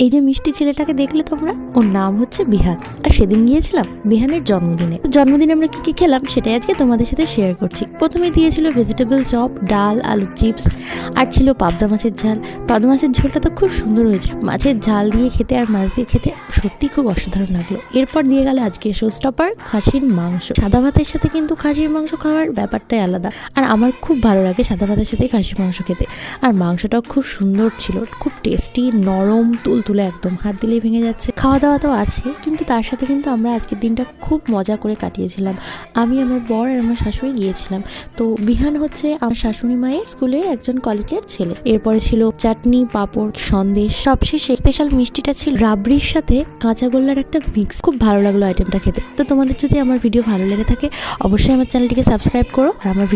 এই যে মিষ্টি ছেলেটাকে দেখলে তোমরা, ওর নাম হচ্ছে বিহান। আর সেদিন গিয়েছিলাম বিহানের জন্মদিনে আমরা কি খেলাম সেটাই আজকে তোমাদের সাথে শেয়ার করছি। প্রথমে দিয়েছিল ভেজিটেবল চপ, ডাল, আলু চিপস, আর ছিল পাবদা মাছের ঝাল। পাবদা মাছের ঝোলটা তো খুব সুন্দর হয়েছে, মাছের ঝাল দিয়ে খেতে আর মাছ দিয়ে খেতে সত্যি খুব অসাধারণ লাগলো। এরপর দিয়ে গেল আজকের শো স্টপার, খাসির মাংস। সাদা ভাতের সাথে কিন্তু খাসির মাংস খাওয়ার ব্যাপারটাই আলাদা, আর আমার খুব ভালো লাগে সাদা ভাতের সাথে খাসির মাংস খেতে। আর মাংসটাও খুব সুন্দর ছিল, খুব টেস্টি, নরম, তুলতুলে, একদম হাত দিলেই ভেঙে যাচ্ছে। খাওয়া দাওয়া তো আছে, কিন্তু তার সাথে কিন্তু আমরা আজকের দিনটা খুব মজা করে কাটিয়েছিলাম। আমি, আমার বর আর আমার শাশুড়ি গিয়েছিলাম। তো বিহান হচ্ছে আমার শাশুড়ি মায়ের স্কুলের একজন কলিগের ছেলে। এরপরে ছিল চাটনি, পাঁপড়, সন্দেশ, সবশেষে স্পেশাল মিষ্টিটা ছিল রাবড়ির সাথে কাঁচাগোল্লার একটা মিক্স। খুব ভালো লাগলো আইটেমটা খেতে। তো তোমাদের যদি আমার ভিডিও ভালো লেগে থাকে অবশ্যই আমার চ্যানেলটিকে সাবস্ক্রাইব করো, আর আমার